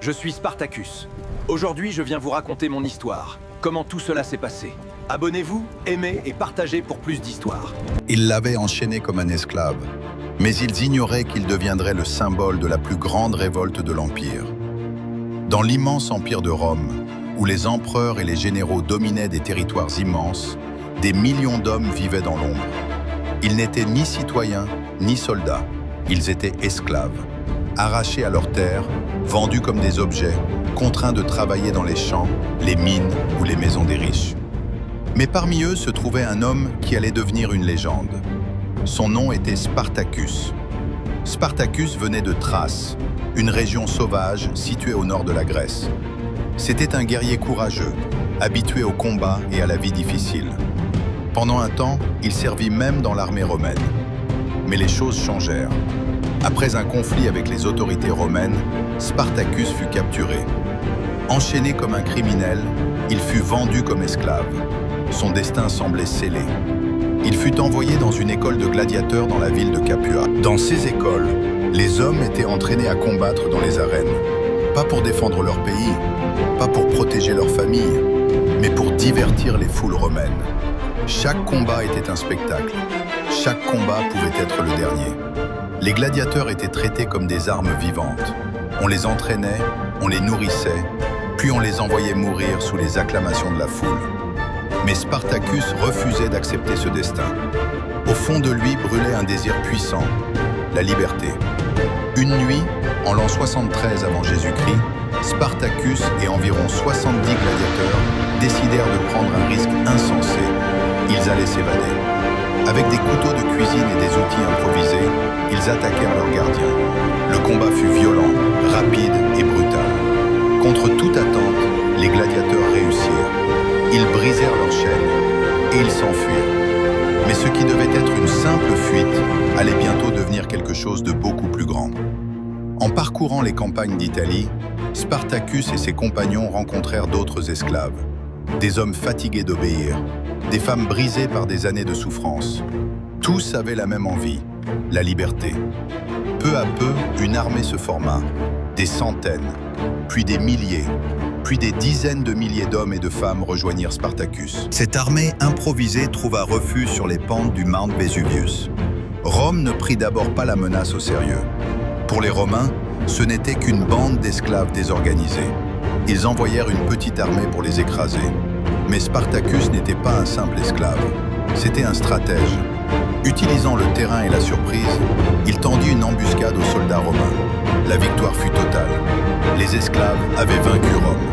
Je suis Spartacus. Aujourd'hui, je viens vous raconter mon histoire. Comment tout cela s'est passé. Abonnez-vous, aimez et partagez pour plus d'histoires. Ils l'avaient enchaîné comme un esclave, mais ils ignoraient qu'il deviendrait le symbole de la plus grande révolte de l'Empire. Dans l'immense empire de Rome, où les empereurs et les généraux dominaient des territoires immenses, des millions d'hommes vivaient dans l'ombre. Ils n'étaient ni citoyens, ni soldats. Ils étaient esclaves, arrachés à leurs terres, vendus comme des objets, contraints de travailler dans les champs, les mines ou les maisons des riches. Mais parmi eux se trouvait un homme qui allait devenir une légende. Son nom était Spartacus. Spartacus venait de Thrace, une région sauvage située au nord de la Grèce. C'était un guerrier courageux, habitué au combat et à la vie difficile. Pendant un temps, il servit même dans l'armée romaine. Mais les choses changèrent. Après un conflit avec les autorités romaines, Spartacus fut capturé. Enchaîné comme un criminel, il fut vendu comme esclave. Son destin semblait scellé. Il fut envoyé dans une école de gladiateurs dans la ville de Capua. Dans ces écoles, les hommes étaient entraînés à combattre dans les arènes. Pas pour défendre leur pays, pas pour protéger leur famille, mais pour divertir les foules romaines. Chaque combat était un spectacle. Chaque combat pouvait être le dernier. Les gladiateurs étaient traités comme des armes vivantes. On les entraînait, on les nourrissait, puis on les envoyait mourir sous les acclamations de la foule. Mais Spartacus refusait d'accepter ce destin. Au fond de lui brûlait un désir puissant, la liberté. Une nuit, en l'an 73 avant Jésus-Christ, Spartacus et environ 70 gladiateurs décidèrent de prendre un risque insensé. Ils allaient s'évader. Avec des couteaux de cuisine et des outils improvisés, ils attaquèrent leurs gardiens. Le combat fut violent, rapide et brutal. Contre toute attente, les gladiateurs réussirent. Ils brisèrent leurs chaînes et ils s'enfuirent. Mais ce qui devait être une simple fuite allait bientôt devenir quelque chose de beaucoup plus grand. En parcourant les campagnes d'Italie, Spartacus et ses compagnons rencontrèrent d'autres esclaves. Des hommes fatigués d'obéir, des femmes brisées par des années de souffrance. Tous avaient la même envie, la liberté. Peu à peu, une armée se forma. Des centaines, puis des milliers, puis des dizaines de milliers d'hommes et de femmes rejoignirent Spartacus. Cette armée improvisée trouva refuge sur les pentes du Mount Vesuvius. Rome ne prit d'abord pas la menace au sérieux. Pour les Romains, ce n'était qu'une bande d'esclaves désorganisés. Ils envoyèrent une petite armée pour les écraser. Mais Spartacus n'était pas un simple esclave, c'était un stratège. Utilisant le terrain et la surprise, il tendit une embuscade aux soldats romains. La victoire fut totale. Les esclaves avaient vaincu Rome.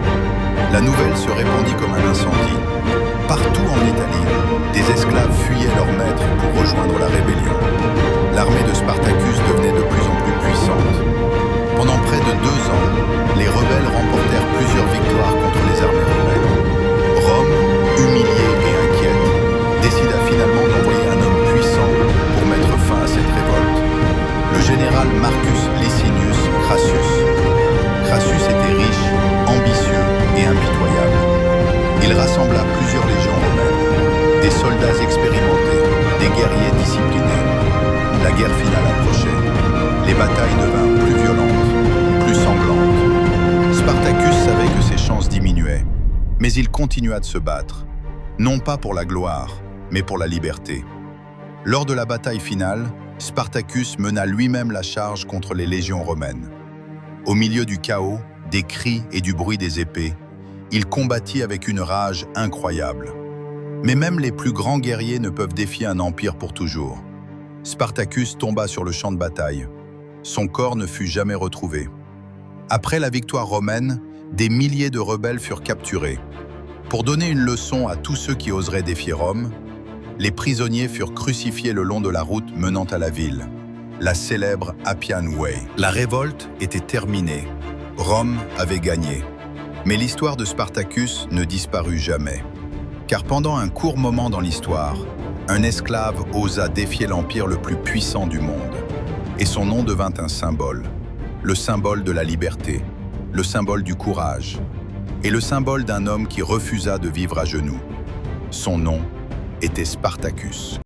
La nouvelle se répandit comme un incendie. Partout en Italie, des esclaves fuyaient leur maître pour rejoindre la rébellion. L'armée de Spartacus devenait de plus en plus puissante. Pendant près de 2 ans, les rebelles remportèrent plusieurs victoires contre les armées romaines. Rome, humiliée et inquiète, décida finalement d'envoyer un homme puissant pour mettre fin à cette révolte. Le général Marcus Licinius Crassus. Crassus était riche, ambitieux et impitoyable. Il rassembla plusieurs légions romaines, des soldats expérimentés, des guerriers disciplinés. La guerre finale approchait. Les batailles devinrent plus violentes, plus sanglantes. Spartacus savait que ses chances diminuaient. Mais il continua de se battre, non pas pour la gloire, mais pour la liberté. Lors de la bataille finale, Spartacus mena lui-même la charge contre les légions romaines. Au milieu du chaos, des cris et du bruit des épées, il combattit avec une rage incroyable. Mais même les plus grands guerriers ne peuvent défier un empire pour toujours. Spartacus tomba sur le champ de bataille. Son corps ne fut jamais retrouvé. Après la victoire romaine, des milliers de rebelles furent capturés. Pour donner une leçon à tous ceux qui oseraient défier Rome, les prisonniers furent crucifiés le long de la route menant à la ville, la célèbre Appian Way. La révolte était terminée. Rome avait gagné. Mais l'histoire de Spartacus ne disparut jamais. Car pendant un court moment dans l'histoire, un esclave osa défier l'empire le plus puissant du monde. Et son nom devint un symbole, le symbole de la liberté, le symbole du courage, et le symbole d'un homme qui refusa de vivre à genoux. Son nom était Spartacus.